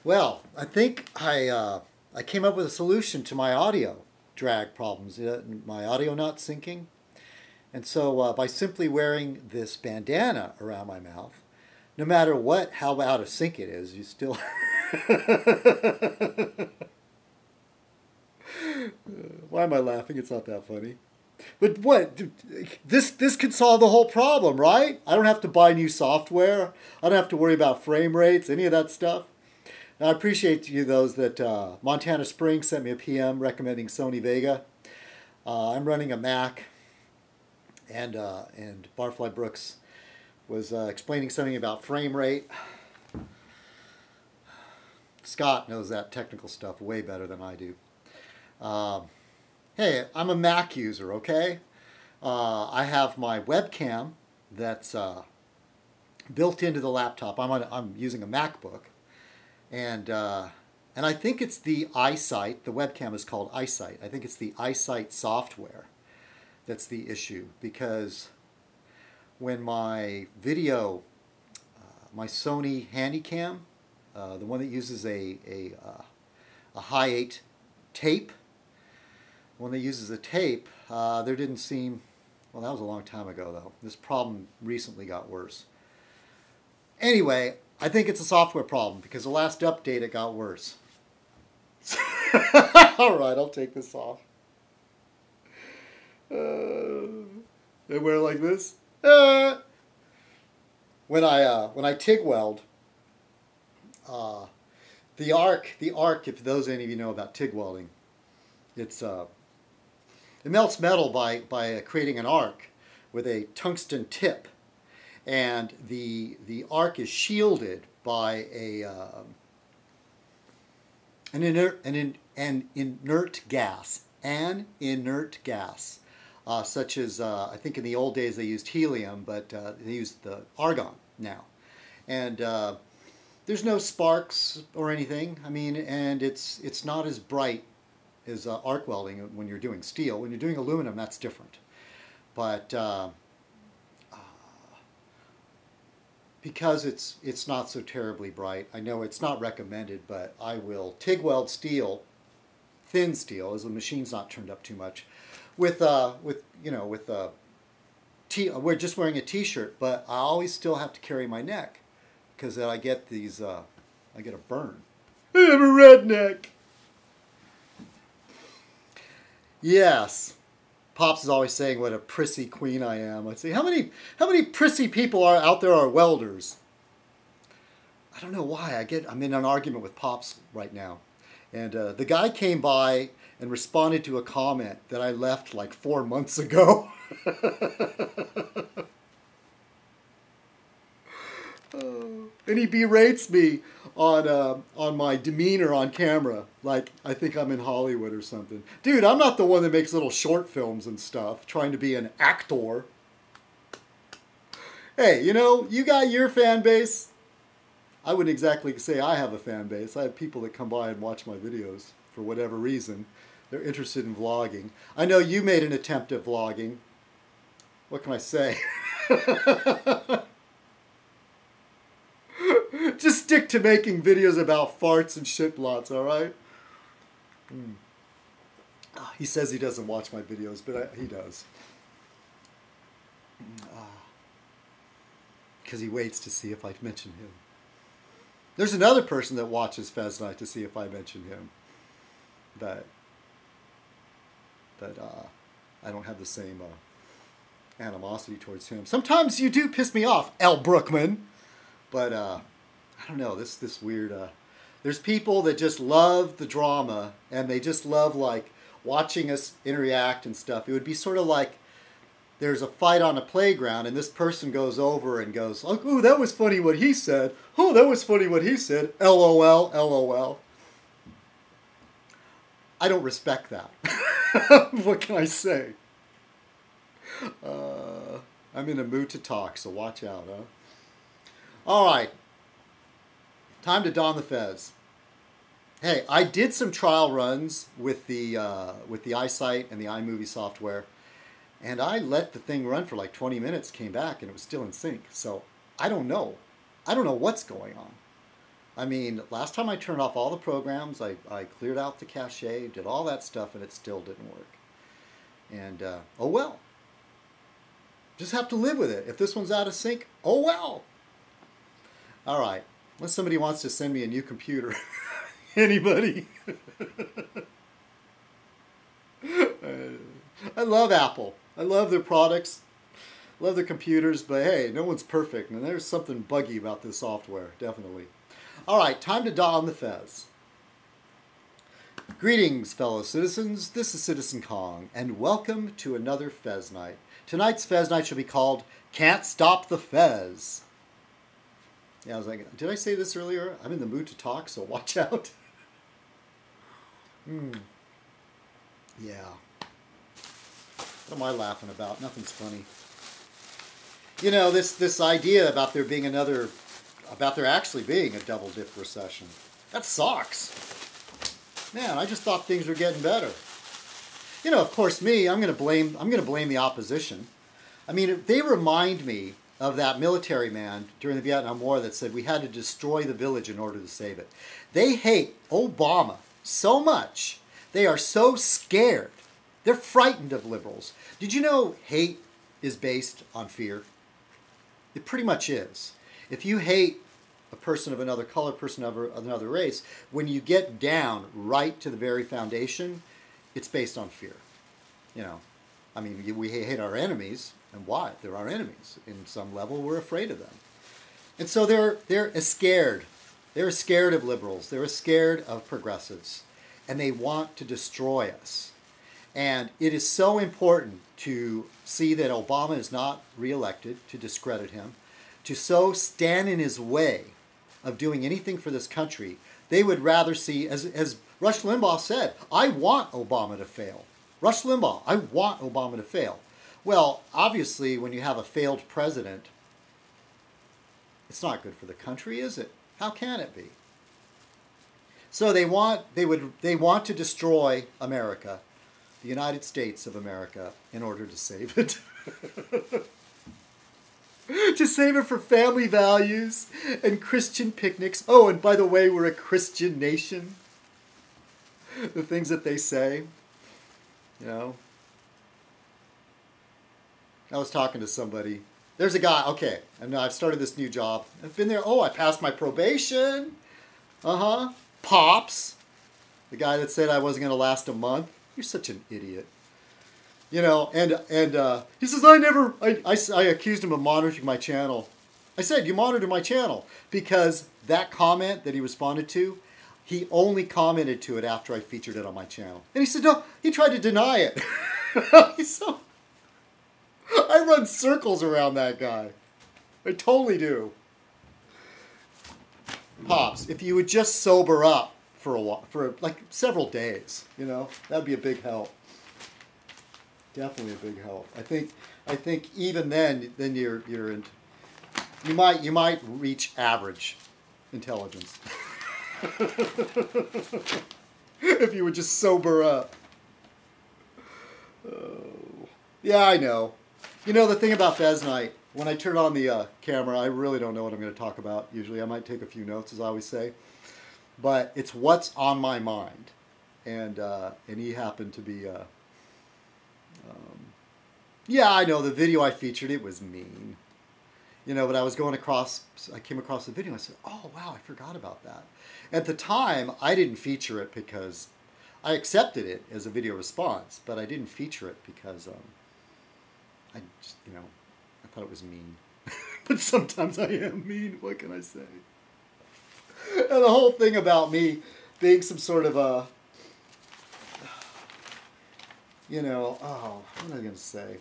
Well, I think I came up with a solution to my audio drag problems, my audio not syncing. And so by simply wearing this bandana around my mouth, no matter how out of sync it is, you still. Why am I laughing? It's not that funny. But what? This could solve the whole problem, right? I don't have to buy new software. I don't have to worry about frame rates, any of that stuff. Now, I appreciate you those that Montana Spring sent me a PM recommending Sony Vega. I'm running a Mac, and Barfly Brooks was explaining something about frame rate. Scott knows that technical stuff way better than I do. Hey, I'm a Mac user, okay? I have my webcam that's built into the laptop. I'm using a MacBook, and I think it's the iSight. The webcam is called iSight. I think it's the iSight software that's the issue, because when my video, my Sony Handycam, the one that uses a high 8 tape, when they uses a tape, there didn't seem, well, that was a long time ago though. This problem recently got worse. Anyway, I think it's a software problem because the last update it got worse. All right, I'll take this off. They wear it like this. When I TIG weld, the arc, if those any of you know about TIG welding, it melts metal by creating an arc with a tungsten tip, and the arc is shielded by an inert gas, such as I think in the old days they used helium, but they use the argon now, and there's no sparks or anything. I mean, and it's not as bright is arc welding when you're doing steel. When you're doing aluminum, that's different. But because it's not so terribly bright, I know it's not recommended, but I will TIG weld steel, thin steel, as the machine's not turned up too much, with we're just wearing a t-shirt, but I always still have to carry my neck because then I get these I get a burn. I'm a redneck. Yes. Pops is always saying what a prissy queen I am. Let's see, how many prissy people are out there are welders? I don't know why. I'm in an argument with Pops right now. And the guy came by and responded to a comment that I left like 4 months ago. And he berates me on my demeanor on camera, like I think I'm in Hollywood or something. Dude, I'm not the one that makes little short films and stuff, trying to be an actor. Hey, you got your fan base. I wouldn't exactly say I have a fan base. I have people that come by and watch my videos for whatever reason. They're interested in vlogging. I know you made an attempt at vlogging. What can I say? Just stick to making videos about farts and shit lots, all right? He says he doesn't watch my videos, but he does. Because he waits to see if I mention him. There's another person that watches Fez Night to see if I mention him. But I don't have the same animosity towards him. Sometimes you do piss me off, L. Brookman. But I don't know, this weird, there's people that just love the drama, and they just love, like, watching us interact and stuff. It would be sort of like there's a fight on a playground, and this person goes over and goes, oh, that was funny what he said. Oh, that was funny what he said. LOL, LOL. I don't respect that. What can I say? I'm in a mood to talk, so watch out, huh? All right, time to don the Fez. Hey, I did some trial runs with the iSight and the iMovie software, and I let the thing run for like 20 minutes, came back, and it was still in sync. So I don't know. I don't know what's going on. I mean, last time I turned off all the programs, I cleared out the cache, did all that stuff, and it still didn't work. And, oh well. Just have to live with it. If this one's out of sync, oh well. All right. Unless somebody wants to send me a new computer. Anybody? I love Apple. I love their products. Love their computers. But hey, no one's perfect. And there's something buggy about this software. Definitely. All right. Time to don the Fez. Greetings, fellow citizens. This is Citizen Kong. And welcome to another Fez Night. Tonight's Fez Night shall be called Can't Stop the Fez. Yeah, I was like, did I say this earlier? I'm in the mood to talk, so watch out. Yeah. What am I laughing about? Nothing's funny. You know, this idea about there being about there actually being a double dip recession. That sucks. Man, I just thought things were getting better. You know, of course, I'm going to blame the opposition. I mean, they remind me of that military man during the Vietnam War that said we had to destroy the village in order to save it. They hate Obama so much. They are so scared. They're frightened of liberals. Did you know hate is based on fear? It pretty much is. If you hate a person of another color, person of another race, when you get down right to the very foundation, it's based on fear. You know, I mean, we hate our enemies, and why? They're our enemies. In some level, we're afraid of them. And so they're scared. They're scared of liberals. They're scared of progressives. And they want to destroy us. And it is so important to see that Obama is not reelected, to discredit him, to so stand in his way of doing anything for this country. They would rather see, as Rush Limbaugh said, I want Obama to fail. Rush Limbaugh, I want Obama to fail. Well, obviously, when you have a failed president, it's not good for the country, is it? How can it be? So they want to destroy America, the United States of America, in order to save it. To save it for family values and Christian picnics. Oh, and by the way, we're a Christian nation. The things that they say, you know. I was talking to somebody. There's a guy, okay, and I've started this new job. I've been there, I passed my probation. Pops, the guy that said I wasn't going to last a month. You're such an idiot. You know, and he says, I accused him of monitoring my channel. I said, you monitored my channel. Because that comment that he responded to, he only commented to it after I featured it on my channel. And he said, no, he tried to deny it. So, I run circles around that guy. I totally do. Pops, if you would just sober up for a while, for like several days, you know, that'd be a big help. Definitely a big help. I think even then you might reach average intelligence. If you would just sober up. Oh. Yeah, I know. You know, the thing about Fez Night, when I turn on the camera, I really don't know what I'm going to talk about. Usually I might take a few notes, as I always say. But it's what's on my mind. And he happened to be... yeah, I know, the video I featured, it was mean. You know, but I came across the video and I said, oh, wow, I forgot about that. At the time, I didn't feature it because I accepted it as a video response, but I didn't feature it because I just, you know, I thought it was mean. But sometimes I am mean, what can I say? And the whole thing about me being some sort of a, you know, what am I going to say?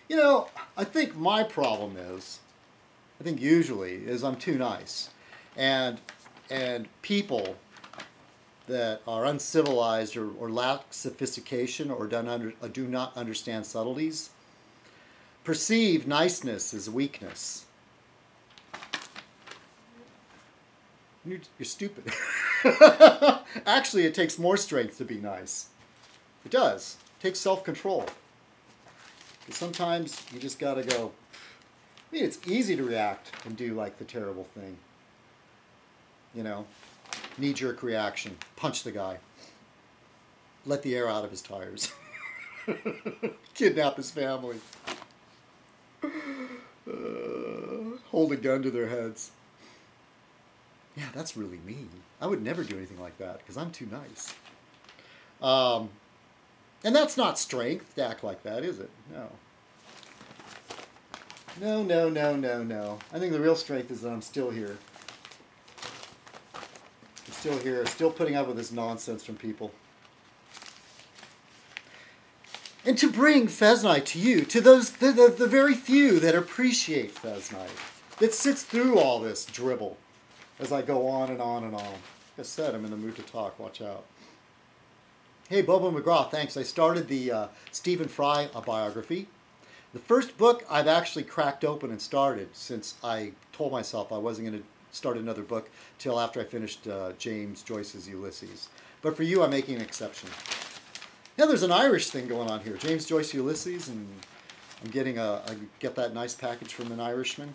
You know, I think my problem is, usually, I'm too nice. And people that are uncivilized or lack sophistication or do not understand subtleties perceive niceness as a weakness. You're stupid. Actually, it takes more strength to be nice. It does. It takes self-control. Because sometimes you just got to go. I mean, it's easy to react and do like the terrible thing. You know, knee-jerk reaction. Punch the guy. Let the air out of his tires. Kidnap his family. Hold a gun to their heads. Yeah, that's really mean. I would never do anything like that because I'm too nice. And that's not strength to act like that, is it? No. No, no, no, no, no. I think the real strength is that I'm still here. I'm still here, still putting up with this nonsense from people. And to bring Fez Night to you, to those the very few that appreciate Fez Night, that sits through all this dribble as I go on and on and on. Like I said, I'm in the mood to talk. Watch out. Hey, Bobo McGraw, thanks. I started the Stephen Fry biography. The first book I've actually cracked open and started, since I told myself I wasn't going to start another book till after I finished James Joyce's Ulysses. But for you, I'm making an exception. Yeah, there's an Irish thing going on here. James Joyce Ulysses, and I'm getting I get that nice package from an Irishman.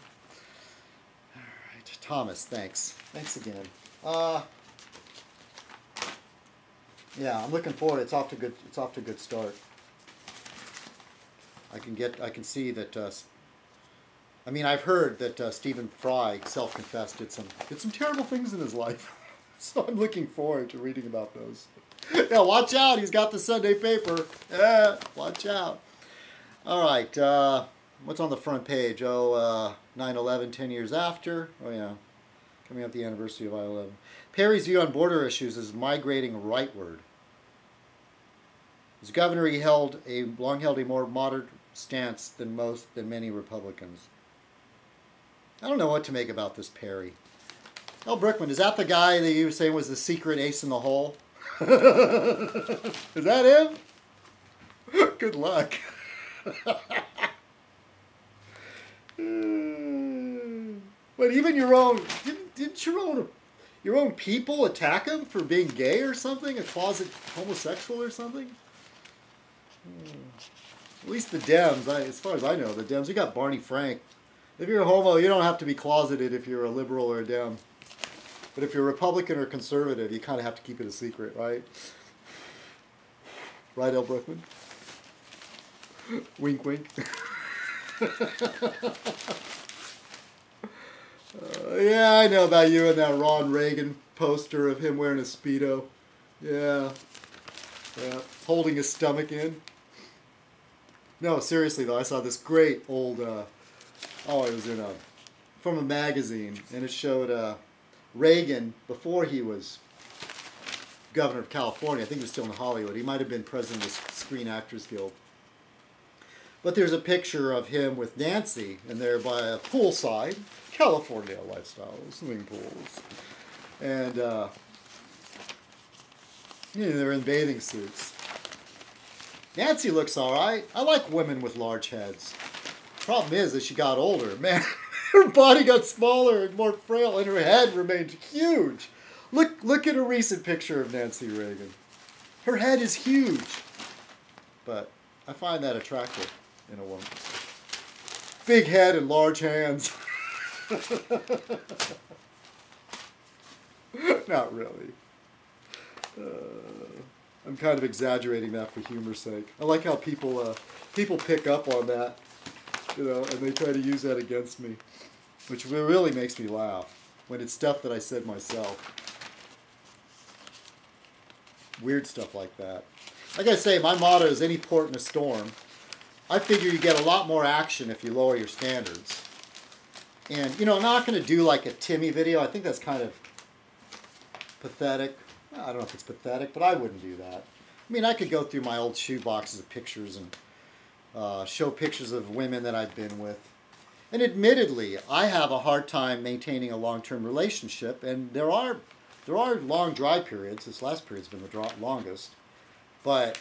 All right, Thomas, thanks. Thanks again. Yeah, I'm looking forward. It's off to a good start. I can see that. I mean, I've heard that Stephen Fry, self-confessed, did some terrible things in his life. So I'm looking forward to reading about those. Yeah, watch out. He's got the Sunday paper. Yeah, watch out. All right. What's on the front page? Oh, 9/11, 10 years after. Oh, yeah. Coming up the anniversary of 9/11. Perry's view on border issues is migrating rightward. As governor, he long held a more moderate stance than many Republicans. I don't know what to make about this Perry. Al Brookman, is that the guy that you were saying was the secret ace in the hole? Is that him? Good luck. But even your own, didn't your own people attack him for being gay or something? A closet homosexual or something? At least the Dems, as far as I know, the Dems, you got Barney Frank. If you're a homo, you don't have to be closeted if you're a liberal or a Dem. But if you're a Republican or conservative, you kind of have to keep it a secret, right? Right, Al Brookman? Wink, wink. Yeah, I know about you and that Ron Reagan poster of him wearing a Speedo. Yeah. Yeah. Holding his stomach in. No, seriously though, I saw this great old, it was from a magazine, and it showed Reagan before he was governor of California. I think he was still in Hollywood. He might have been president of the Screen Actors Guild. But there's a picture of him with Nancy, and they're by a poolside, California lifestyle, swimming pools. And they're in bathing suits. Nancy looks all right. I like women with large heads. Problem is, as she got older, man, her body got smaller and more frail, and her head remained huge. Look at a recent picture of Nancy Reagan. Her head is huge. But I find that attractive in a woman. Big head and large hands. Not really. I'm kind of exaggerating that for humor's sake. I like how people pick up on that, and they try to use that against me, which really makes me laugh when it's stuff that I said myself. Weird stuff like that. Like I say, my motto is any port in a storm. I figure you get a lot more action if you lower your standards. And, I'm not going to do like a Timmy video. I think that's kind of pathetic. I don't know if it's pathetic, but I wouldn't do that. I mean, I could go through my old shoe boxes of pictures and show pictures of women that I've been with. And admittedly, I have a hard time maintaining a long-term relationship, and there are long dry periods. This last period's been the longest. But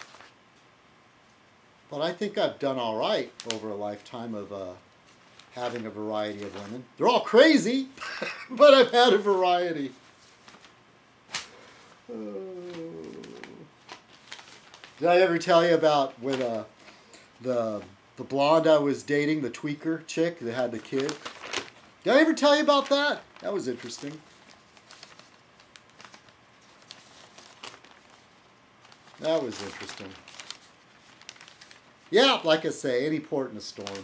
I think I've done all right over a lifetime of having a variety of women. They're all crazy, but I've had a variety. Did I ever tell you about when the blonde I was dating, the tweaker chick that had the kid? Did I ever tell you about that? That was interesting. That was interesting. Yeah, like I say, any port in a storm. It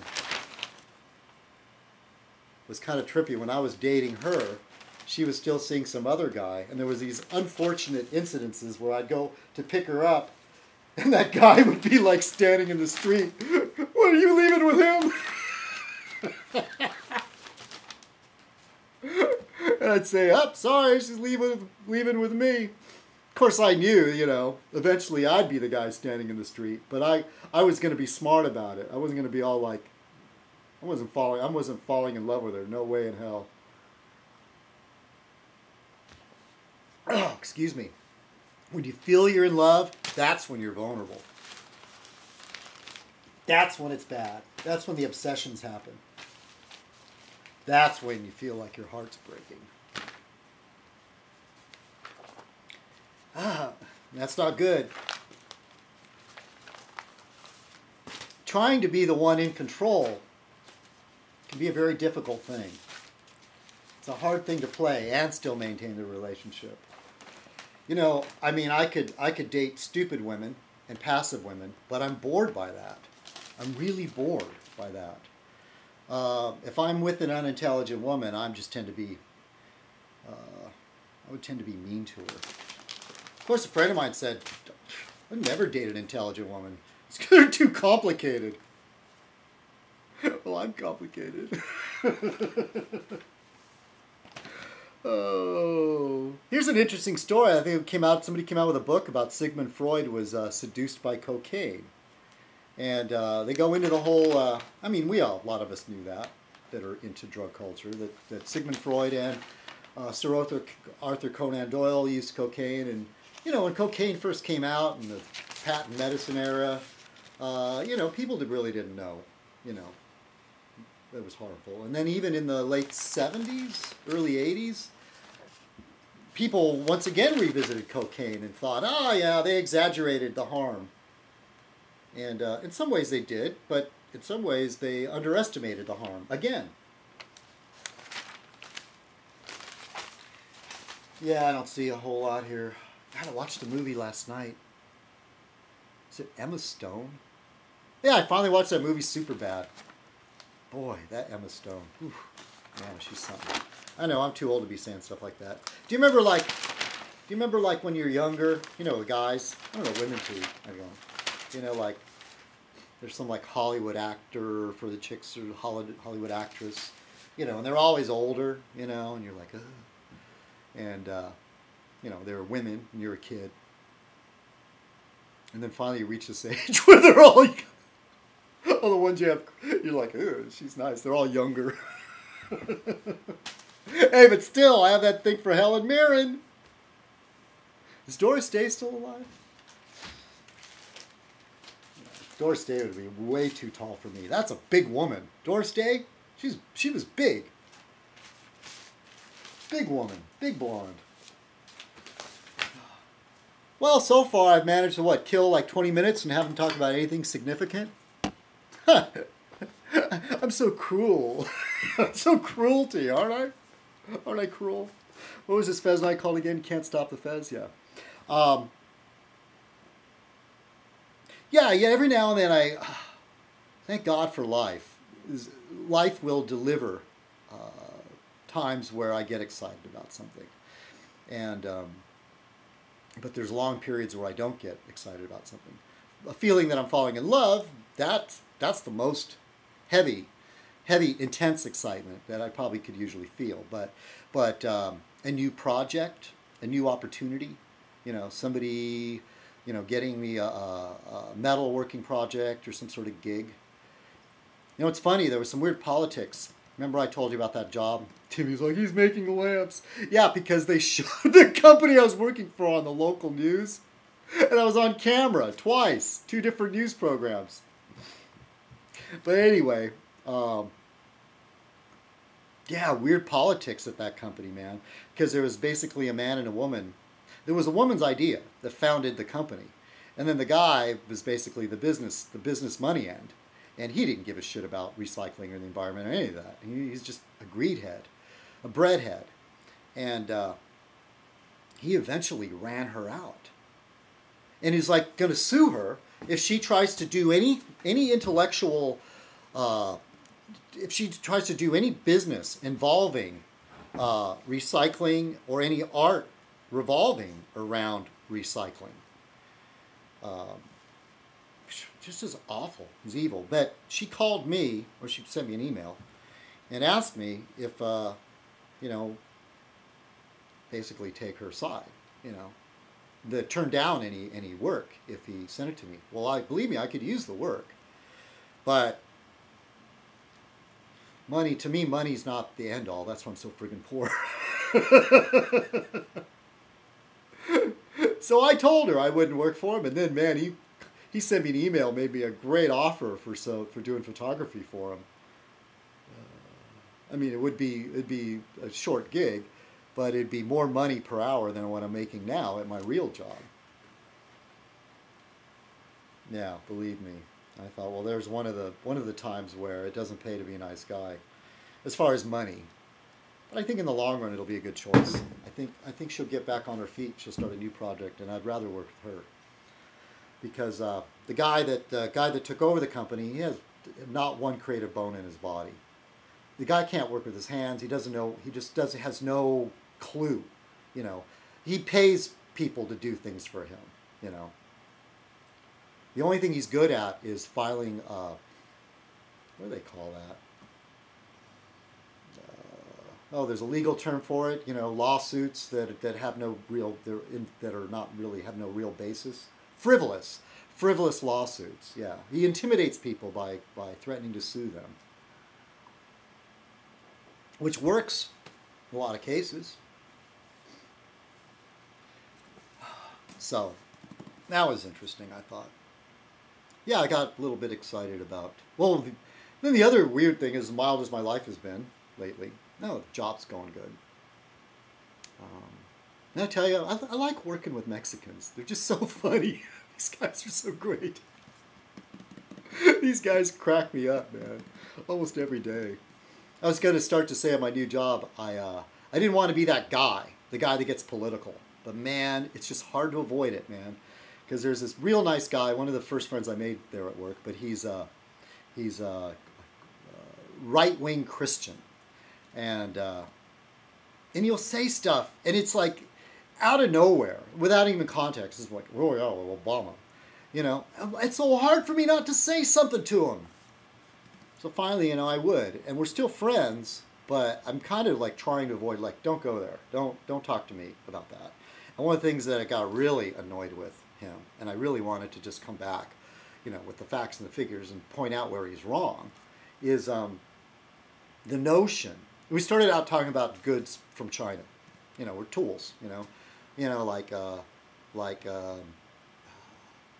was kind of trippy. When I was dating her, she was still seeing some other guy, and there was these unfortunate incidences where I'd go to pick her up, and that guy would be like standing in the street. What, are you leaving with him? And I'd say, oh, sorry, she's leaving with me. Of course, I knew, you know, eventually I'd be the guy standing in the street, but I was going to be smart about it. I wasn't going to be all like, I wasn't falling in love with her. No way in hell. Oh, excuse me. When you feel you're in love, that's when you're vulnerable. That's when it's bad. That's when the obsessions happen. That's when you feel like your heart's breaking. Ah, that's not good. Trying to be the one in control can be a very difficult thing. It's a hard thing to play and still maintain the relationship. You know, I mean, I could date stupid women and passive women, but I'm bored by that. I'm really bored by that. If I'm with an unintelligent woman, I would tend to be mean to her. Of course, a friend of mine said, I'd never date an intelligent woman. It's because they're too complicated. Well, I'm complicated. Oh, here's an interesting story. I think somebody came out with a book about Sigmund Freud was seduced by cocaine. And they go into the whole, I mean, a lot of us knew that are into drug culture, that Sigmund Freud and Sir Arthur Conan Doyle used cocaine. And, you know, when cocaine first came out in the patent medicine era, you know, people really didn't know, you know, that was harmful. And then even in the late 70s, early 80s, people once again revisited cocaine and thought, oh yeah, they exaggerated the harm. And in some ways they did, but in some ways they underestimated the harm. Again. Yeah, I don't see a whole lot here. God, I watched a movie last night. Is it Emma Stone? Yeah, I finally watched that movie, Superbad. Boy, that Emma Stone. Whew. Man, she's something. I know, I'm too old to be saying stuff like that. Do you remember like when you're younger, you know, the guys, I don't know, women too, I don't know. You know, like, there's some like Hollywood actor for the chicks or Hollywood actress, you know, and they're always older, you know, and you're like, ugh. And, you know, they're women and you're a kid. And then finally you reach this age where they're all the ones you're like, ugh, she's nice. They're all younger. Hey, but still, I have that thing for Helen Mirren. Is Doris Day still alive? Doris Day would be way too tall for me. That's a big woman. Doris Day, she was big. Big woman, big blonde. Well, so far I've managed to, kill like 20 minutes and haven't talked about anything significant? I'm so cruel. I'm so cruel to you, aren't I? Aren't I cruel? What was this Fez Night called again? Can't Stop the Fez? Yeah. Yeah, every now and then I thank God for life. Life will deliver times where I get excited about something. And but there's long periods where I don't get excited about something. A feeling that I'm falling in love, that's the most heavy, intense excitement that I probably could usually feel. But a new project, a new opportunity, you know, somebody, you know, getting me a metalworking project or some sort of gig. You know, it's funny, there was some weird politics. Remember I told you about that job? Timmy's like, he's making lamps. Yeah, because they showed the company I was working for on the local news. And I was on camera twice, 2 different news programs. But anyway, yeah, weird politics at that company, man. Because there was basically a man and a woman. There was a woman's idea that founded the company. And then the guy was basically the business money end. And he didn't give a shit about recycling or the environment or any of that. He's just a greed head, a bread head. And he eventually ran her out. and is like going to sue her if she tries to do any intellectual, if she tries to do any business involving recycling or any art revolving around recycling. Just as awful, as evil. But she called me, or she sent me an email, and asked me if, you know, basically take her side, you know, that turn down any work if he sent it to me. Well, believe me, I could use the work, but money, to me, money's not the end all. That's why I'm so friggin' poor. So I told her I wouldn't work for him, and then, man, he sent me an email, made me a great offer for doing photography for him. I mean, it'd be a short gig, but it'd be more money per hour than what I'm making now at my real job. Yeah, believe me. I thought, well, there's one of the times where it doesn't pay to be a nice guy, as far as money. But I think in the long run it'll be a good choice. I think she'll get back on her feet. She'll start a new project, and I'd rather work with her. Because the guy that took over the company, he has not one creative bone in his body. The guy can't work with his hands. He doesn't know. He just has no clue. You know, he pays people to do things for him. You know, the only thing he's good at is filing. What do they call that? Oh, there's a legal term for it. You know, lawsuits that have no real that are not really have no real basis. Frivolous lawsuits. Yeah, he intimidates people by threatening to sue them, which works in a lot of cases. So that was interesting, I thought. Yeah, I got a little bit excited about. Well, then the other weird thing is, as mild as my life has been lately, no, the job's going good. And I tell you, I like working with Mexicans. They're just so funny. These guys are so great. These guys crack me up, man. Almost every day. I was going to start to say at my new job, I didn't want to be that guy, the guy that gets political. But man, it's just hard to avoid it, man. Because there's this real nice guy, one of the first friends I made there at work, but he's a right-wing Christian. And he'll say stuff, and it's like out of nowhere, without even context. It's like, oh yeah, well, Obama. You know, it's so hard for me not to say something to him. So finally, you know, I would. And we're still friends, but I'm kind of like trying to avoid, like, don't go there. Don't talk to me about that. And one of the things that I got really annoyed with him, and I really wanted to just come back, you know, with the facts and the figures and point out where he's wrong, is the notion. We started out talking about goods from China, you know, or tools, you know, you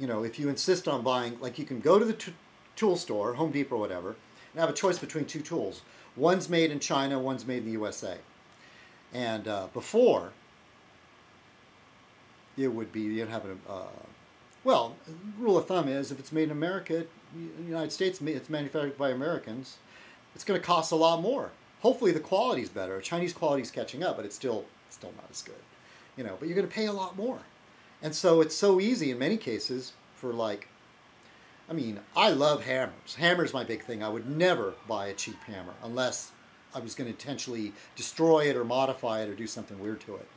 know, if you insist on buying, like, you can go to the tool store, Home Depot or whatever, and have a choice between two tools. One's made in China, one's made in the USA. And before, it would be, you'd have well, rule of thumb is if it's made in America, the United States, it's manufactured by Americans, it's going to cost a lot more. Hopefully the quality's better. Chinese quality's catching up, but it's still not as good. You know, but you're going to pay a lot more. And so it's so easy in many cases for, like, I mean, I love hammers. Hammer's my big thing. I would never buy a cheap hammer unless I was going to intentionally destroy it or modify it or do something weird to it.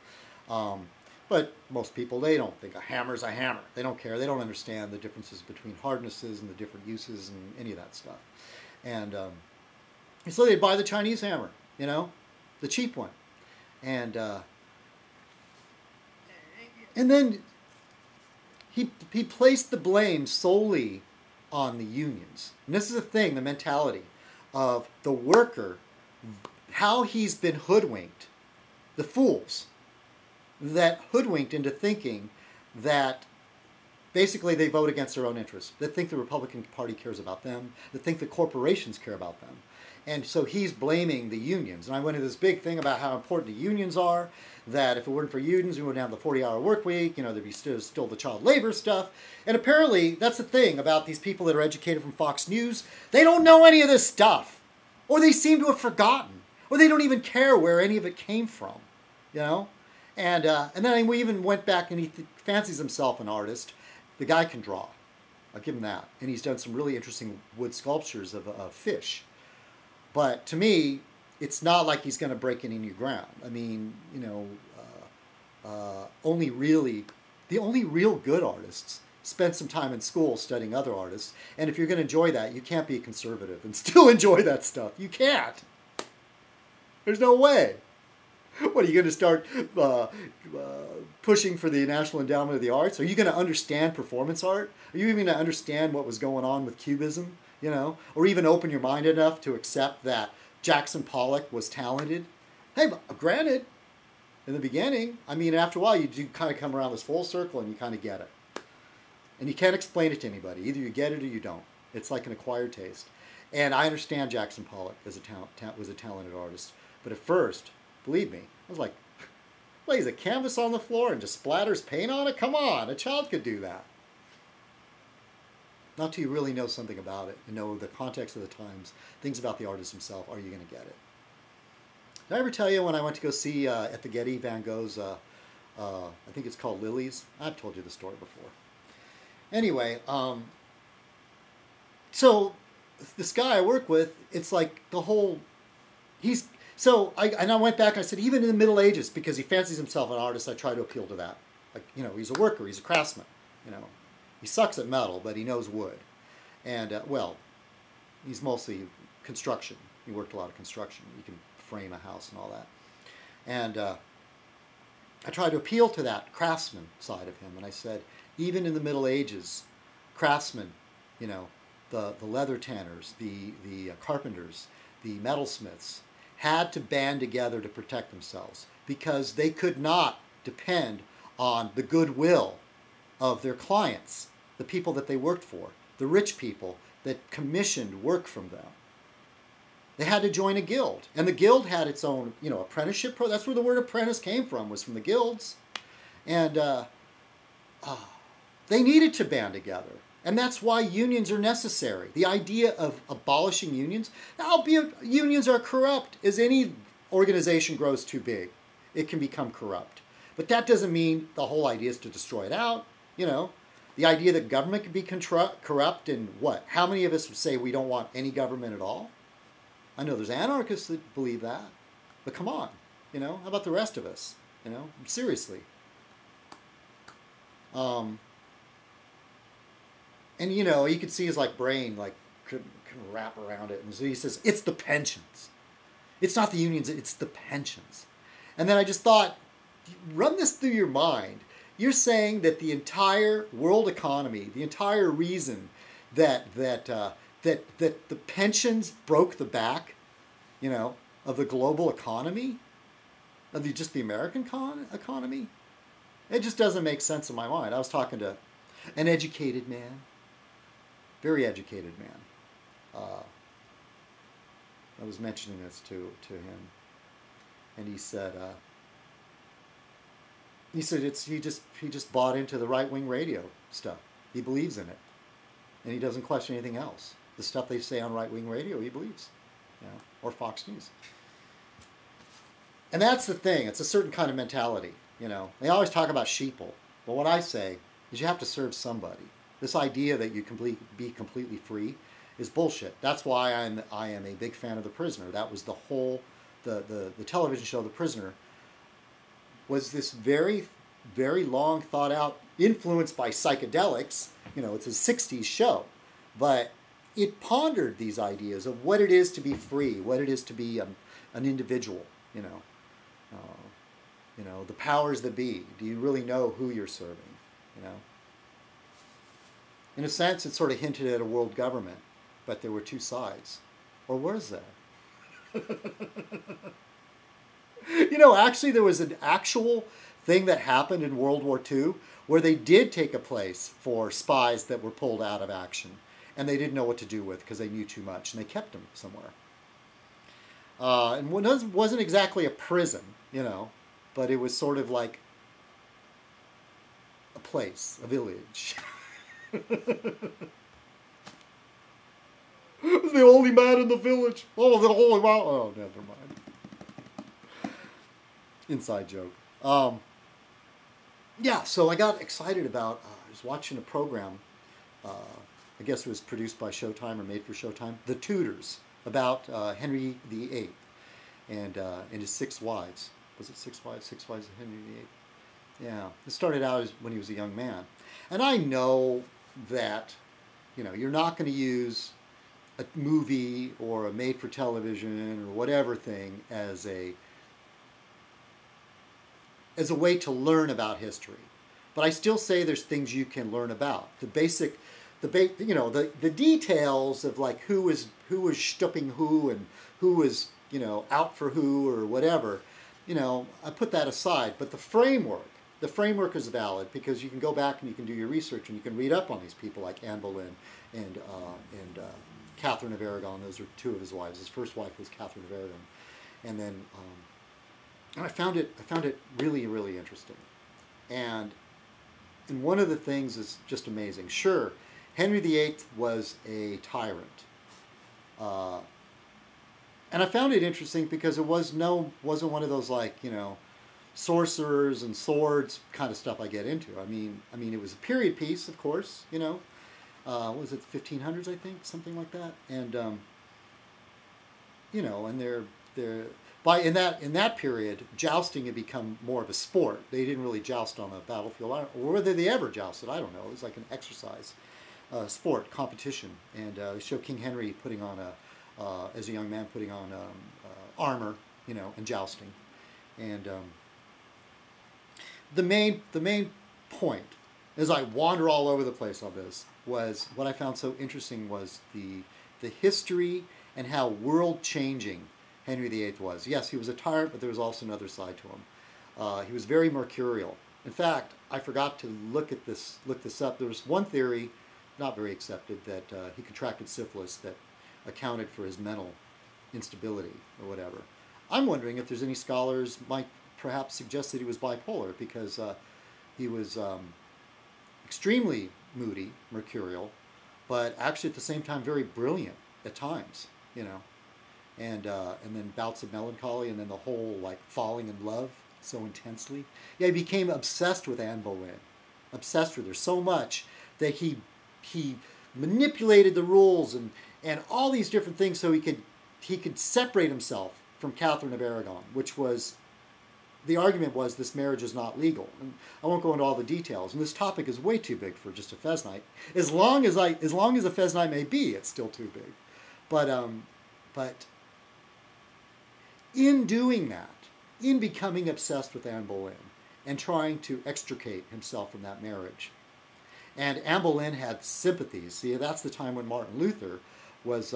But most people, they don't think a hammer's a hammer. They don't care. They don't understand the differences between hardnesses and the different uses and any of that stuff. And so they'd buy the Chinese hammer, you know, the cheap one. And then he placed the blame solely on the unions. And this is the thing, the mentality of the worker, how he's been hoodwinked, the fools that hoodwinked into thinking that basically they vote against their own interests, that think the Republican Party cares about them, that think the corporations care about them. And so he's blaming the unions. And I went into this big thing about how important the unions are, that if it weren't for unions, we wouldn't have the 40-hour work week, you know, there'd be still the child labor stuff. And apparently, that's the thing about these people that are educated from Fox News. They don't know any of this stuff. Or they seem to have forgotten. Or they don't even care where any of it came from, you know? And then we even went back, and he fancies himself an artist, The guy can draw. I'll give him that. And he's done some really interesting wood sculptures of fish. But to me, it's not like he's going to break any new ground. I mean, you know, the only real good artists spend some time in school studying other artists. And if you're going to enjoy that, you can't be a conservative and still enjoy that stuff. You can't. There's no way. What, are you going to start pushing for the National Endowment of the Arts? Are you going to understand performance art? Are you even going to understand what was going on with Cubism? You know, or even open your mind enough to accept that Jackson Pollock was talented? Hey, granted, in the beginning, I mean, after a while, you do kind of come around this full circle and you kind of get it. And you can't explain it to anybody. Either you get it or you don't. It's like an acquired taste. And I understand Jackson Pollock as was a talented artist. But at first, believe me, I was like, lays a canvas on the floor and just splatters paint on it? Come on, a child could do that. Not till you really know something about it and know the context of the times, things about the artist himself, are you going to get it. Did I ever tell you when I went to go see at the Getty Van Gogh's, I think it's called Lilies? I've told you the story before. Anyway, so this guy I work with, it's like the whole, I went back and I said, even in the Middle Ages, because he fancies himself an artist, I try to appeal to that. Like, you know, he's a worker, he's a craftsman, you know. He sucks at metal, but he knows wood. And, well, he's mostly construction. He worked a lot of construction. You can frame a house and all that. And I tried to appeal to that craftsman side of him. And I said, even in the Middle Ages, craftsmen, you know, the leather tanners, the carpenters, the metalsmiths, had to band together to protect themselves because they could not depend on the goodwill of their clients, the people that they worked for, the rich people that commissioned work from them. They had to join a guild. And the guild had its own, you know, apprenticeship. That's where the word apprentice came from, was from the guilds. And they needed to band together. And that's why unions are necessary. The idea of abolishing unions, albeit unions are corrupt. As any organization grows too big, it can become corrupt. But that doesn't mean the whole idea is to destroy it out. You know, the idea that government can be corrupt, and what? How many of us would say we don't want any government at all? I know there's anarchists that believe that. But come on, you know, how about the rest of us? You know, seriously. And, you know, you could see his, like, brain, like, couldn't wrap around it. And so he says, it's the pensions. It's not the unions, it's the pensions. And then I just thought, run this through your mind. You're saying that the entire world economy, the entire reason that the pensions broke the back, you know, of the global economy, of just the American economy, it just doesn't make sense in my mind. I was talking to an educated man, very educated man. I was mentioning this to him, and he said he just bought into the right-wing radio stuff. He believes in it, and he doesn't question anything else. The stuff they say on right-wing radio, he believes, you know, or Fox News. And that's the thing. It's a certain kind of mentality, you know. They always talk about sheeple. But what I say is you have to serve somebody. This idea that you can be completely free is bullshit. That's why I am a big fan of The Prisoner. That was the whole, the television show The Prisoner was this very, very long thought out, influenced by psychedelics. You know, it's a 60s show. But it pondered these ideas of what it is to be free, what it is to be an individual, you know. You know, the powers that be. Do you really know who you're serving, you know? In a sense, it sort of hinted at a world government, but there were two sides. Or was there? You know, actually, there was an actual thing that happened in World War II where they did take a place for spies that were pulled out of action, and they didn't know what to do with because they knew too much, and they kept them somewhere. And it wasn't exactly a prison, you know, but it was sort of like a place, a village. I was the only man in the village. Oh, the only man. Oh, never mind. Inside joke. Yeah, so I got excited about was watching a program, I guess it was produced by Showtime or made for Showtime, The Tudors, about Henry VIII and his 6 wives. Was it 6 wives? 6 wives of Henry VIII. Yeah, it started out as when he was a young man. And I know that, you're not going to use a movie or a made-for-television or whatever thing as a way to learn about history. But I still say there's things you can learn about. The details of like who was stooping who and who was, out for who or whatever, I put that aside. But the framework is valid because you can go back and you can do your research and you can read up on these people like Anne Boleyn and Catherine of Aragon. Those are 2 of his wives. His first wife was Catherine of Aragon, and then I found it really, really interesting. And one of the things is just amazing. Sure, Henry VIII was a tyrant, and I found it interesting because it wasn't one of those like sorcerers and swords kind of stuff I get into. I mean it was a period piece, of course. What was it, the 1500s, I think, something like that, and and in that period, jousting had become more of a sport. They didn't really joust on the battlefield, or whether they ever jousted, I don't know. It was like an exercise, sport, competition, and they show King Henry putting on as a young man, putting on armor, and jousting, and the main point, as I wander all over the place on this, was what I found so interesting was the history and how world-changing Henry VIII was. Yes, he was a tyrant, but there was also another side to him. He was very mercurial. In fact, I forgot to look this up. There was one theory, not very accepted, that he contracted syphilis that accounted for his mental instability or whatever. I'm wondering if there's any scholars might perhaps suggest that he was bipolar because he was extremely moody, mercurial, but actually at the same time very brilliant at times, and then bouts of melancholy, and then the whole like falling in love so intensely. Yeah, he became obsessed with Anne Boleyn, obsessed with her so much that he manipulated the rules and all these different things so he could separate himself from Catherine of Aragon, which was, the argument was this marriage is not legal. And I won't go into all the details. And this topic is way too big for just a Fez night. As long as a Fez night may be, it's still too big. But in doing that, in becoming obsessed with Anne Boleyn and trying to extricate himself from that marriage, and Anne Boleyn had sympathies. See, that's the time when Martin Luther was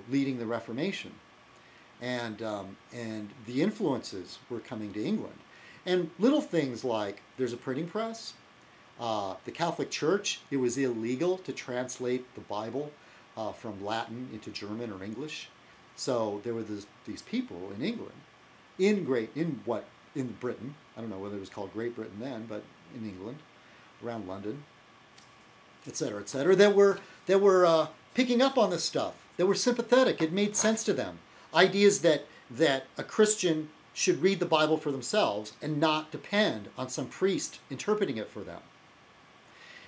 leading the Reformation. And the influences were coming to England. And little things like, there's a printing press, the Catholic Church, it was illegal to translate the Bible from Latin into German or English. So there were these people in England, in Britain, I don't know whether it was called Great Britain then, but in England, around London, etc., that were picking up on this stuff. They were sympathetic. It made sense to them. Ideas that a Christian should read the Bible for themselves and not depend on some priest interpreting it for them.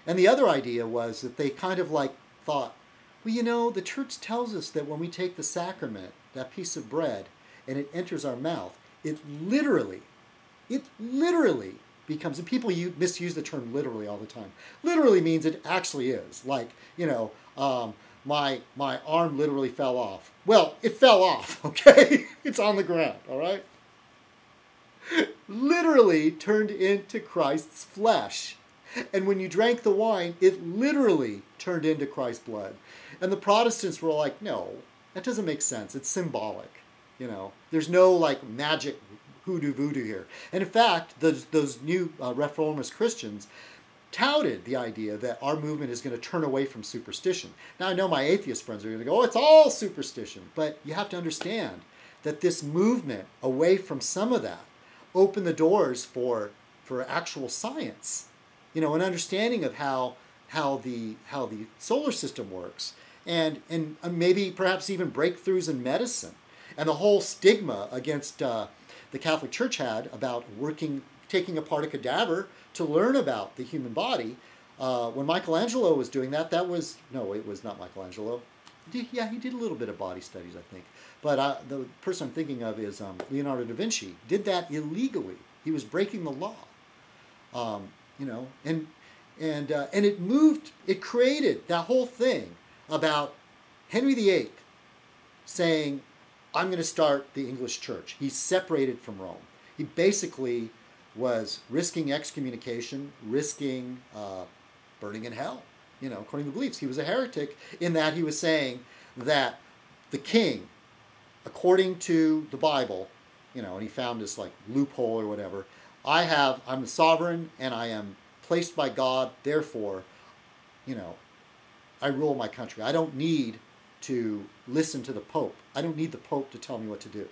And the other idea was that they kind of like thought, well, the church tells us that when we take the sacrament, that piece of bread, and it enters our mouth, it literally becomes, and people misuse the term literally all the time. Literally means it actually is. Like, my arm literally fell off. Well, it fell off, okay? It's on the ground, all right? Literally turned into Christ's flesh. And when you drank the wine, it literally turned into Christ's blood. And the Protestants were like, no, that doesn't make sense. It's symbolic. There's no like magic hoodoo voodoo here. And in fact, those new reformist Christians touted the idea that our movement is going to turn away from superstition. Now, I know my atheist friends are going to go, oh, it's all superstition. But you have to understand that this movement away from some of that opened the doors for actual science, an understanding of how the solar system works, and maybe perhaps even breakthroughs in medicine. And the whole stigma against the Catholic Church had about taking apart a cadaver to learn about the human body. When Michelangelo was doing that, no, it was not Michelangelo. Yeah, he did a little bit of body studies, I think. But the person I'm thinking of is Leonardo da Vinci. Did that illegally. He was breaking the law. And it created that whole thing about Henry VIII saying, I'm going to start the English church. He's separated from Rome. He basically was risking excommunication, risking burning in hell, according to the beliefs. He was a heretic in that he was saying that the king, according to the Bible, and he found this like loophole or whatever, I'm a sovereign and I am placed by God, therefore, I rule my country. I don't need to listen to the Pope. I don't need the Pope to tell me what to do.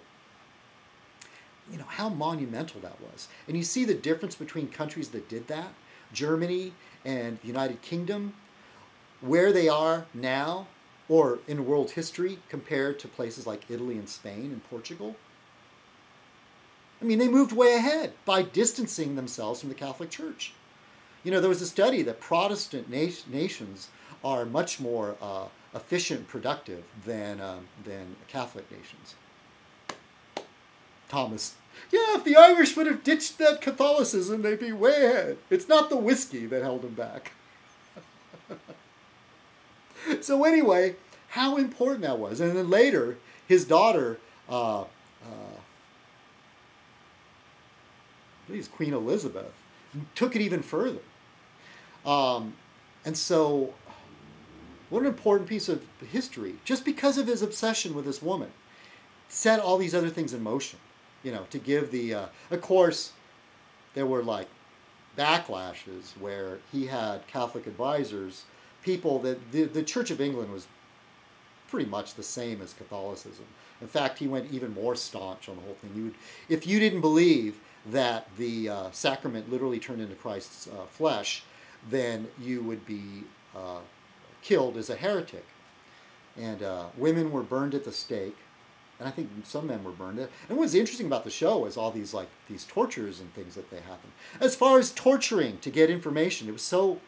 How monumental that was. And you see the difference between countries that did that, Germany and the United Kingdom, where they are now, or in world history, compared to places like Italy and Spain and Portugal. They moved way ahead by distancing themselves from the Catholic Church. There was a study that Protestant nations are much more efficient and productive than Catholic nations. Thomas, yeah, if the Irish would have ditched that Catholicism, they'd be way ahead. It's not the whiskey that held them back. So anyway, how important that was. And then later, his daughter, I believe it's Queen Elizabeth, took it even further. And so, what an important piece of history. Just because of his obsession with this woman, set all these other things in motion. To give the... of course, there were like backlashes where he had Catholic advisors, people that... The Church of England was pretty much the same as Catholicism. In fact, he went even more staunch on the whole thing. If you didn't believe that the sacrament literally turned into Christ's flesh, then you would be killed as a heretic. And women were burned at the stake, and I think some men were burned. And what's interesting about the show is all these tortures and things that they happen. As far as torturing to get information, it was so,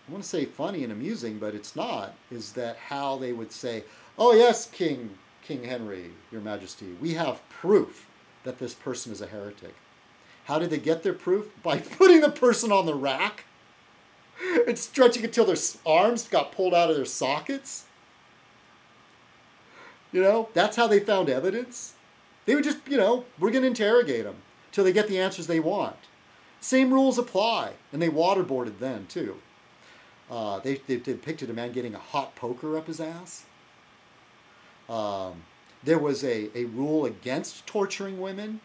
I want to say funny and amusing, but it's not, is that how they would say, oh yes, King Henry, Your Majesty, we have proof that this person is a heretic. How did they get their proof? By putting the person on the rack and stretching until their arms got pulled out of their sockets. That's how they found evidence. They would just, we're going to interrogate them till they get the answers they want. Same rules apply. And they waterboarded then, too. They depicted a man getting a hot poker up his ass. There was a rule against torturing women,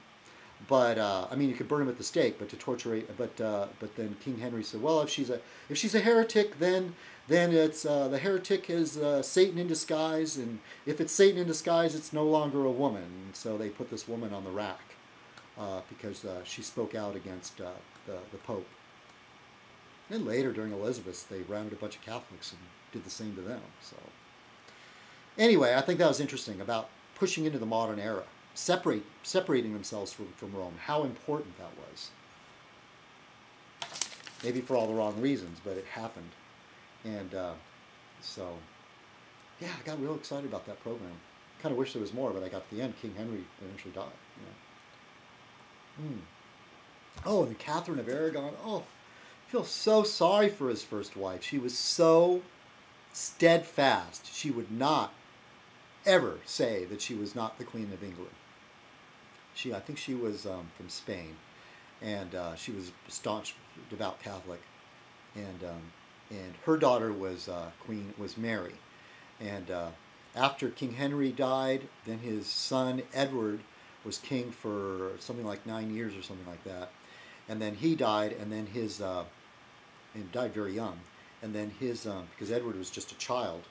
but you could burn them at the stake. But to torture, but then King Henry said, well, if she's a heretic, then it's the heretic is Satan in disguise, and if it's Satan in disguise, it's no longer a woman. And so they put this woman on the rack because she spoke out against the Pope. And later, during Elizabeth, they rounded a bunch of Catholics and did the same to them. So anyway, I think that was interesting about pushing into the modern era, separating themselves from Rome, how important that was. Maybe for all the wrong reasons, but it happened. And so, yeah, I got real excited about that program. Kind of wish there was more, but I got to the end. King Henry eventually died. Oh, and Catherine of Aragon. Oh, I feel so sorry for his first wife. She was so steadfast. She would not ever say that she was not the Queen of England. I think she was from Spain, and she was a staunch, devout Catholic, and her daughter was Mary, and after King Henry died, then his son Edward was king for something like 9 years or something like that, and then he died, and then and died very young, and then because Edward was just a child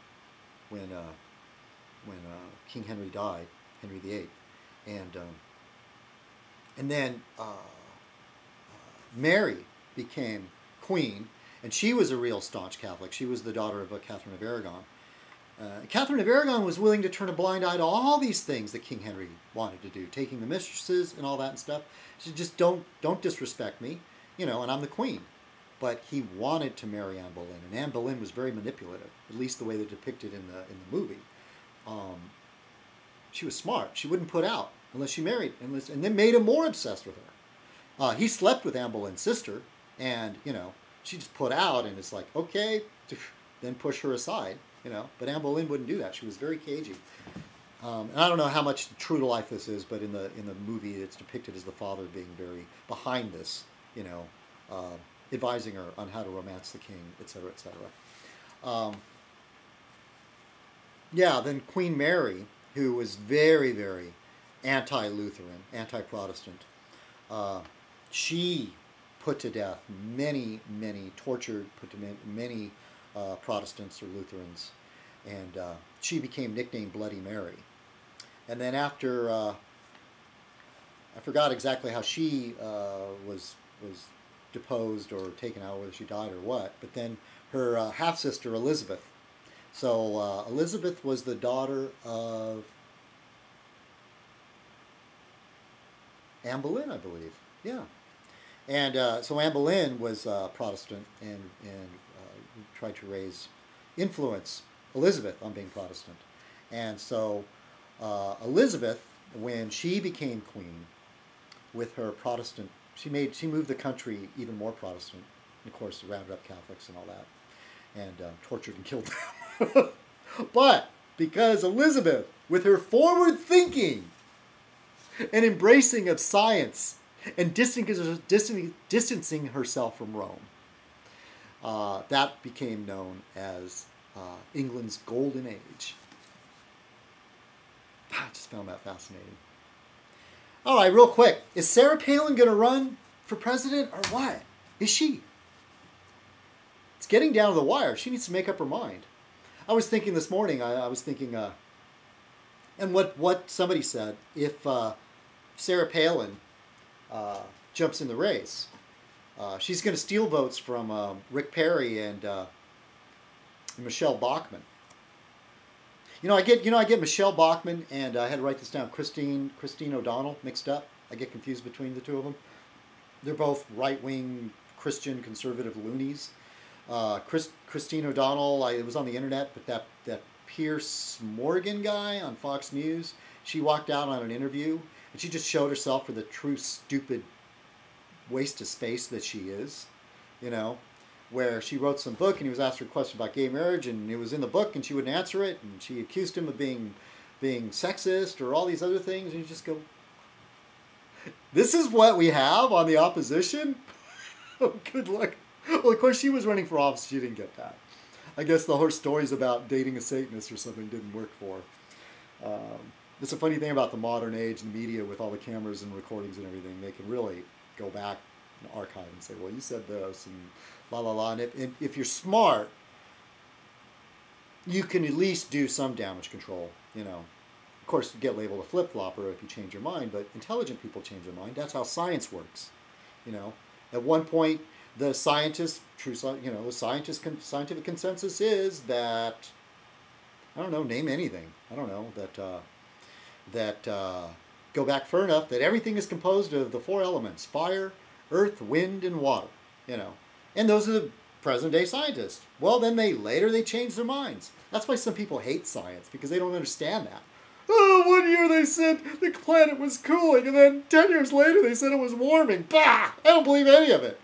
when King Henry died, Henry VIII, and then Mary became queen, and she was a real staunch Catholic. She was the daughter of Catherine of Aragon. Catherine of Aragon was willing to turn a blind eye to all these things that King Henry wanted to do, taking the mistresses and all that and stuff. She just don't disrespect me. you know, and I'm the queen. But he wanted to marry Anne Boleyn, and Anne Boleyn was very manipulative, at least the way they're depicted in the movie. She was smart. She wouldn't put out unless she married, and then made him more obsessed with her. He slept with Anne Boleyn's sister, and, you know, she just put out, and it's like, okay, then push her aside, you know. But Anne Boleyn wouldn't do that. She was very cagey. And I don't know how much true to life this is, but in the movie, it's depicted as the father being very behind this, you know, advising her on how to romance the king, etc., etc. Yeah, then Queen Mary, who was very, very anti-Lutheran, anti-Protestant, she put to death tortured, put to many Protestants or Lutherans, and she became nicknamed Bloody Mary. And then after, I forgot exactly how she was deposed or taken out, whether she died or what, but then her half-sister Elizabeth. So Elizabeth was the daughter of Anne Boleyn, I believe. Yeah. And so Anne Boleyn was Protestant and tried to influence Elizabeth on being Protestant. And so Elizabeth, when she became queen with her Protestant, she moved the country even more Protestant, and of course rounded up Catholics and all that, and tortured and killed them. But because Elizabeth, with her forward thinking and embracing of science and distancing herself from Rome, that became known as England's Golden Age. I just found that fascinating. All right, real quick. Is Sarah Palin going to run for president or what? Is she? It's getting down to the wire. She needs to make up her mind. I was thinking this morning, I was thinking, and what somebody said, if Sarah Palin jumps in the race, she's going to steal votes from Rick Perry and Michelle Bachmann. I get Michelle Bachmann and I had to write this down, Christine O'Donnell mixed up. I get confused between the two of them. They're both right-wing Christian conservative loonies. Christine O'Donnell, it was on the internet, but that Pierce Morgan guy on Fox News, she walked out on an interview and she just showed herself for the true stupid waste of space that she is, where she wrote some book and he was asked her a question about gay marriage and it was in the book and she wouldn't answer it and she accused him of being sexist or all these other things, and you just go, this is what we have on the opposition? Oh, good luck. Well, of course she was running for office, she didn't get that. I guess the whole stories about dating a Satanist or something didn't work for her. It's a funny thing about the modern age and the media with all the cameras and recordings and everything. They can really go back and archive and say, well, you said this and la la la. And if you're smart, you can at least do some damage control, Of course, you get labeled a flip-flopper if you change your mind, but intelligent people change their mind. That's how science works, At one point, the scientific consensus is that, I don't know, name anything. I don't know, that go back far enough, that everything is composed of the four elements: fire, earth, wind, and water, And those are the present-day scientists. Well, then they change their minds. That's why some people hate science, because they don't understand that. Oh, 1 year they said the planet was cooling, and then 10 years later they said it was warming. Bah! I don't believe any of it.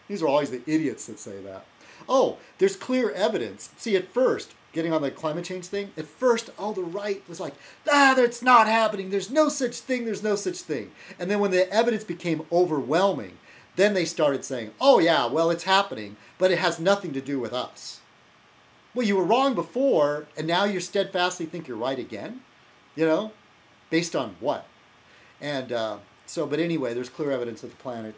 These are always the idiots that say that. Oh, there's clear evidence. See, at first, getting on the climate change thing, at first, the right was like, that's not happening. There's no such thing. There's no such thing. And then when the evidence became overwhelming, then they started saying, oh yeah, well, it's happening, but it has nothing to do with us. Well, you were wrong before, and now you steadfastly think you're right again? Based on what? And but anyway, there's clear evidence that the planet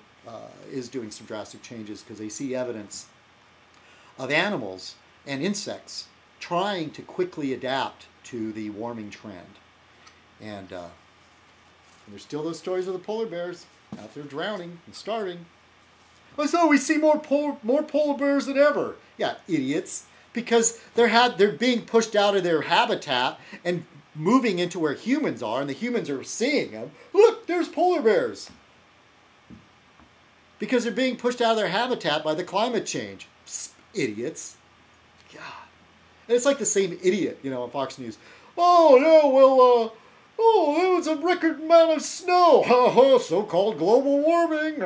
is doing some drastic changes because they see evidence of animals and insects trying to quickly adapt to the warming trend. And there's still those stories of the polar bears out there drowning and starving. Oh, so we see more polar bears than ever. Yeah, idiots. Because they're being pushed out of their habitat and moving into where humans are, and the humans are seeing them. Look, there's polar bears. because they're being pushed out of their habitat by the climate change. Psst, idiots. God. And it's like the same idiot, you know, on Fox News. Oh, yeah, well, there was a record amount of snow. Ha ha, so-called global warming.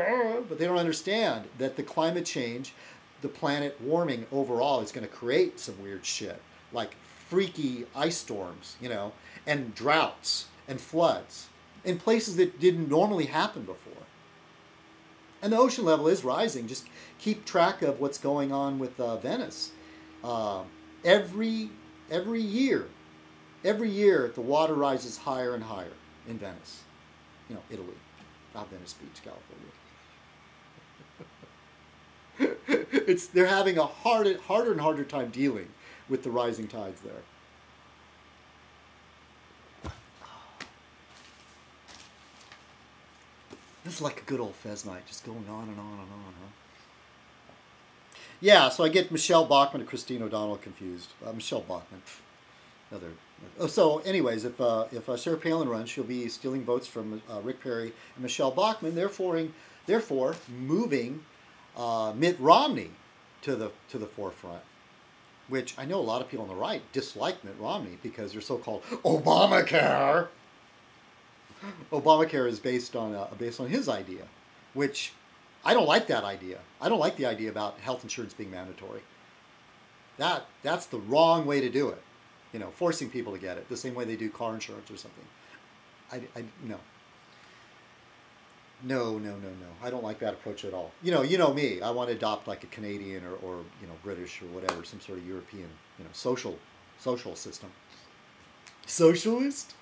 But they don't understand that the climate change, the planet warming overall is going to create some weird shit. Like freaky ice storms, you know, and droughts and floods in places that didn't normally happen before. And the ocean level is rising. Just keep track of what's going on with Venice. Every year, the water rises higher and higher in Venice. You know, Italy, not Venice Beach, California. They're having a harder and harder time dealing with the rising tides there. This is like a good old Fez night, just going on and on and on, huh? Yeah, so I get Michelle Bachmann and Christine O'Donnell confused. Michelle Bachmann, another. Oh, so, anyways, if Sarah Palin runs, she'll be stealing votes from Rick Perry and Michelle Bachmann, therefore moving Mitt Romney to the forefront. Which I know a lot of people on the right dislike Mitt Romney because they're so-called Obamacare. Obamacare is based on his idea, which I don't like that idea. I don't like the idea about health insurance being mandatory. That's the wrong way to do it. You know, forcing people to get it the same way they do car insurance or something. No. I don't like that approach at all. You know me. I want to adopt like a Canadian or you know, British or whatever, some sort of European, you know, social system. Socialist?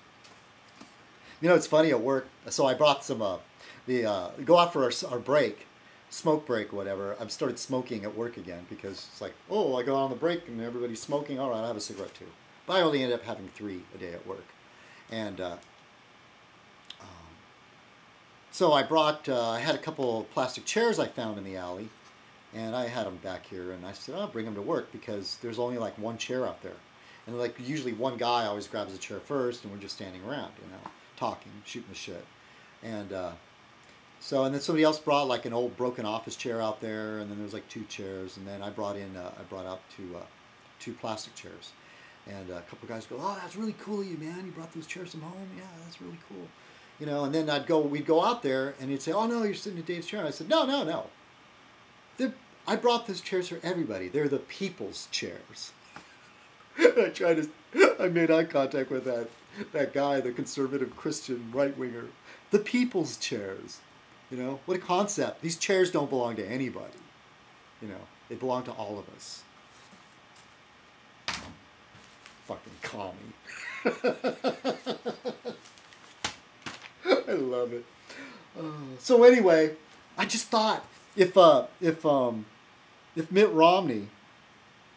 You know, it's funny at work. So I brought some go out for our break, smoke break, or whatever. I've started smoking at work again because it's like, oh, I go on the break and everybody's smoking. All right, I'll have a cigarette too. But I only end up having 3 a day at work. And so I brought, I had a couple plastic chairs I found in the alley, and I had them back here, and I said, I'll bring them to work because there's only like 1 chair out there. And like usually one guy always grabs a chair first, and we're just standing around, you know, talking, shooting the shit. And and then somebody else brought like an old broken office chair out there, and then there was like 2 chairs, and then I brought out 2 plastic chairs. And a couple of guys go, oh, that's really cool of you, man. You brought those chairs from home? Yeah, that's really cool. You know, and then we'd go out there, and he'd say, oh, no, you're sitting in Dave's chair. And I said, no. I brought those chairs for everybody. They're the people's chairs. I made eye contact with that guy, the conservative Christian right-winger. The people's chairs. You know, what a concept. These chairs don't belong to anybody. You know, they belong to all of us. Fucking commie. I love it. So anyway, I just thought if Mitt Romney,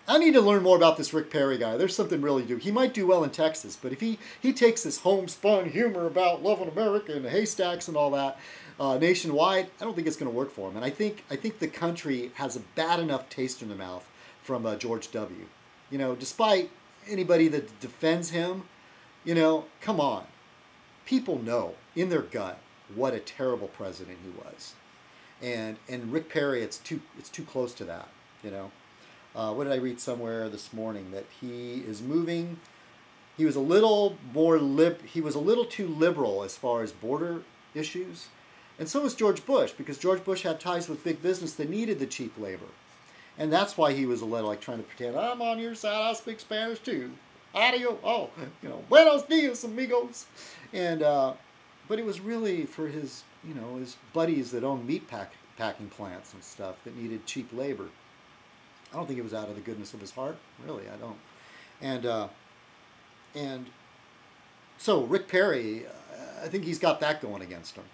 I need to learn more about this Rick Perry guy. There's something really to do. He might do well in Texas, but if he takes this homespun humor about loving America and haystacks and all that nationwide, I don't think it's going to work for him. And I think the country has a bad enough taste in their mouth from George W. You know, despite anybody that defends him, you know, come on. People know in their gut what a terrible president he was. And Rick Perry, it's too close to that, you know. What did I read somewhere this morning? That he is moving, he was a little too liberal as far as border issues. And so was George Bush, because George Bush had ties with big business that needed the cheap labor. And that's why he was a little like trying to pretend, I'm on your side, I speak Spanish too. Adio, you know, buenos dias, amigos. And, but it was really for his, you know, his buddies that owned meat packing plants and stuff that needed cheap labor. I don't think it was out of the goodness of his heart. Really, I don't. And so Rick Perry, I think he's got that going against him.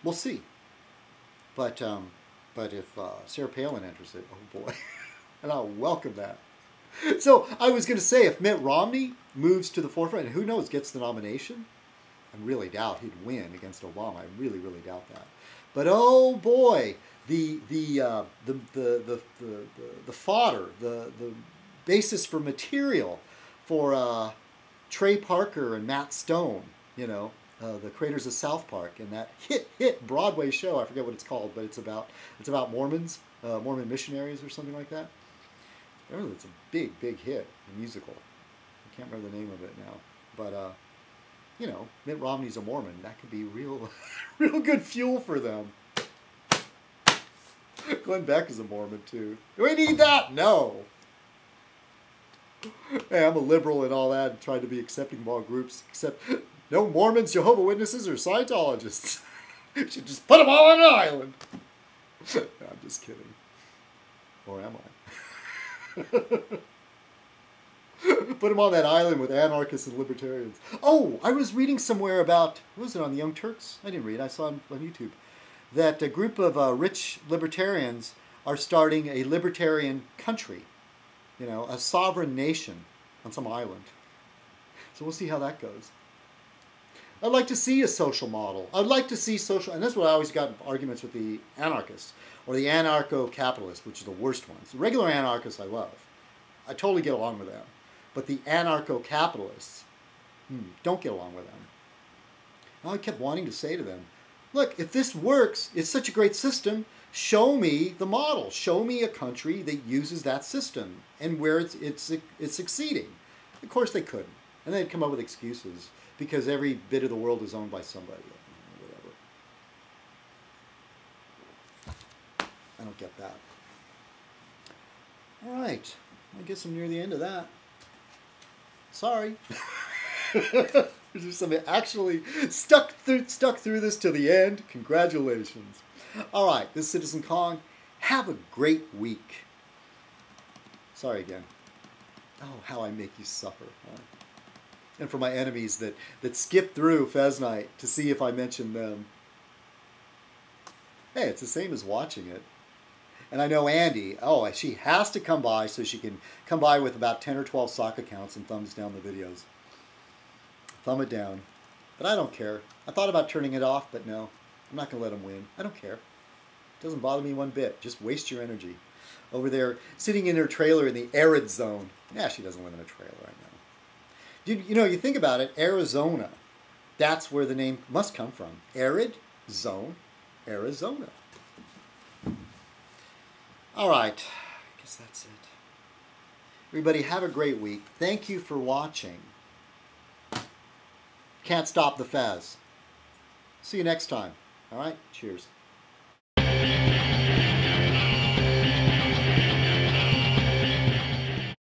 We'll see. But if Sarah Palin enters it, oh boy, and I'll welcome that. So I was going to say, if Mitt Romney moves to the forefront, and who knows, gets the nomination, I really doubt he'd win against Obama. I really, really doubt that. But oh boy, the fodder, the basis for material for Trey Parker and Matt Stone, you know, the creators of South Park, and that hit Broadway show. I forget what it's called, but it's about Mormons, Mormon missionaries or something like that. It's a big hit, a musical. I can't remember the name of it now, but you know, Mitt Romney's a Mormon. That could be real good fuel for them. Glenn Beck is a Mormon too. Do we need that? No. Hey, I'm a liberal and all that, and trying to be accepting of all groups, except no Mormons, Jehovah's Witnesses, or Scientologists. Should just put them all on an island. No, I'm just kidding. Or am I? Put them on that island with anarchists and libertarians. Oh, I was reading somewhere about, what was it, on the Young Turks? I didn't read, I saw it on YouTube. That a group of rich libertarians are starting a libertarian country. You know, a sovereign nation on some island. So we'll see how that goes. I'd like to see a social model. I'd like to see social, and that's what I always got in arguments with the anarchists, or the anarcho-capitalists, which are the worst ones. The regular anarchists I love. I totally get along with them. But the anarcho-capitalists, don't get along with them. And I kept wanting to say to them, look, if this works, it's such a great system, show me the model. Show me a country that uses that system and where it's succeeding. Of course they couldn't. And they'd come up with excuses because every bit of the world is owned by somebody. Whatever. I don't get that. All right. I guess I'm near the end of that. Sorry. There's somebody actually stuck through this to the end. Congratulations. All right, this is Citizen Kong. Have a great week. Sorry again. Oh, how I make you suffer. Huh? And for my enemies that skip through Fez Night to see if I mention them. Hey, it's the same as watching it. And I know Andy, she has to come by so she can come by with about 10 or 12 sock accounts and thumbs down the videos. Thumb it down. But I don't care. I thought about turning it off, but no. I'm not going to let them win. I don't care. It doesn't bother me one bit. Just waste your energy. Over there, sitting in her trailer in the arid zone. Yeah, she doesn't live in a trailer, I know. You know, you think about it, Arizona. That's where the name must come from. Arid zone, Arizona. All right. I guess that's it. Everybody, have a great week. Thank you for watching. Can't stop the Fez. See you next time. All right? Cheers.